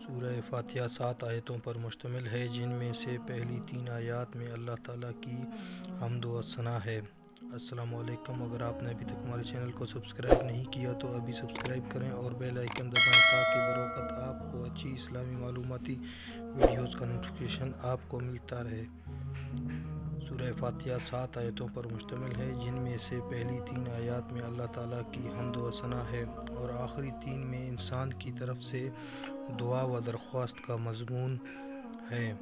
سورہ فاتحہ 7 آیتوں پر مشتمل ہے، جن میں سے پہلی 3 آیات میں اللہ تعالیٰ کی حمد و ثنا ہے۔ السلام علیکم۔ اگر آپ نے ابھی تک ہمارے چینل کو سبسکرائب نہیں کیا تو ابھی سبسکرائب کریں اور بیل آئیکن دبائیں تاکہ بروقت آپ کو اچھی اسلامی معلوماتی ویڈیوز کا نوٹیفیکیشن آپ کو ملتا رہے۔ سورہ فاتحہ 7 آیتوں پر مشتمل ہے، جن میں سے پہلی 3 آیات میں اللہ تعالیٰ کی حمد و ثنا ہے اور آخری 3 میں انسان کی طرف سے دعا و درخواست کا مضمون ہے۔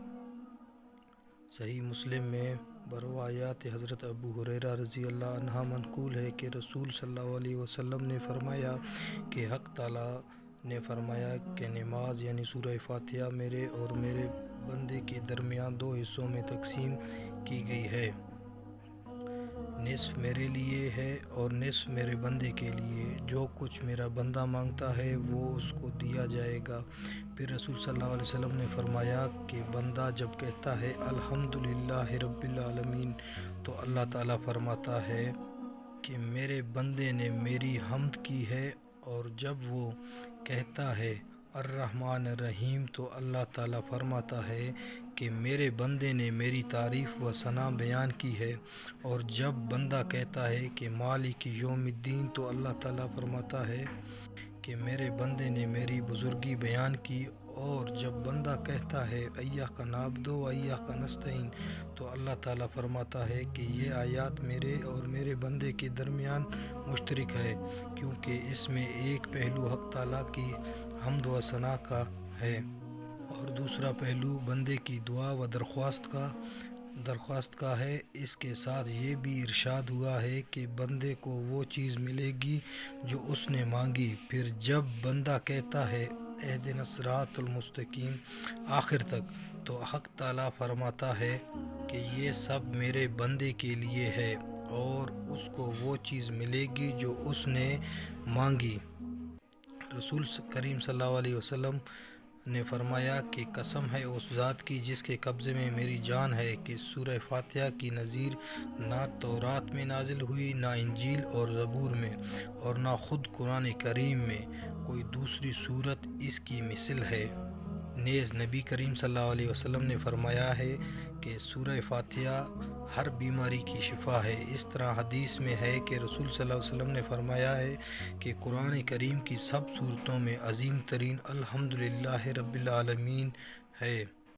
صحیح مسلم میں بروایات حضرت ابو ہریرہ رضی اللہ عنہ منقول ہے کہ رسول صلی اللہ علیہ وسلم نے فرمایا کہ حق تعالیٰ نے فرمایا کہ نماز یعنی سورہ فاتحہ میرے اور میرے بندے کے درمیان 2 حصوں میں تقسیم کی گئی ہے، نصف میرے لیے ہے اور نصف میرے بندے کے لیے۔ جو کچھ میرا بندہ مانگتا ہے وہ اس کو دیا جائے گا۔ پھر رسول صلی اللہ علیہ وسلم نے فرمایا کہ بندہ جب کہتا ہے الحمدللہ رب العالمین تو اللہ تعالیٰ فرماتا ہے کہ میرے بندے نے میری حمد کی ہے، اور جب وہ کہتا ہے الرحمن الرحیم تو اللہ تعالیٰ فرماتا ہے کہ میرے بندے نے میری تعریف و ثنا بیان کی ہے، اور جب بندہ کہتا ہے کہ مالک یوم الدین تو اللہ تعالیٰ فرماتا ہے کہ میرے بندے نے میری بزرگی بیان کی، اور جب بندہ کہتا ہے ایاک نعبد و ایاک نستعین تو اللہ تعالیٰ فرماتا ہے کہ یہ آیات میرے اور میرے بندے کے درمیان مشترک ہے، کیونکہ اس میں ایک پہلو حق تعالیٰ کی حمد و ثنا کا ہے اور دوسرا پہلو بندے کی دعا و درخواست کا ہے۔ اس کے ساتھ یہ بھی ارشاد ہوا ہے کہ بندے کو وہ چیز ملے گی جو اس نے مانگی۔ پھر جب بندہ کہتا ہے اہدنا الصراط المستقیم آخر تک تو حق تعالیٰ فرماتا ہے کہ یہ سب میرے بندے کے لیے ہے اور اس کو وہ چیز ملے گی جو اس نے مانگی۔ رسول کریم صلی اللہ علیہ وسلم نے فرمایا کہ قسم ہے اس ذات کی جس کے قبضے میں میری جان ہے کہ سورہ فاتحہ کی نظیر نہ تورات میں نازل ہوئی، نہ انجیل اور زبور میں، اور نہ خود قرآن کریم میں کوئی دوسری صورت اس کی مثل ہے۔ نیز نبی کریم صلی اللہ علیہ وسلم نے فرمایا ہے کہ سورہ فاتحہ ہر بیماری کی شفا ہے۔ اس طرح حدیث میں ہے کہ رسول صلی اللہ علیہ وسلم نے فرمایا ہے کہ قرآن کریم کی سب صورتوں میں عظیم ترین الحمدللہ رب العالمین ہے۔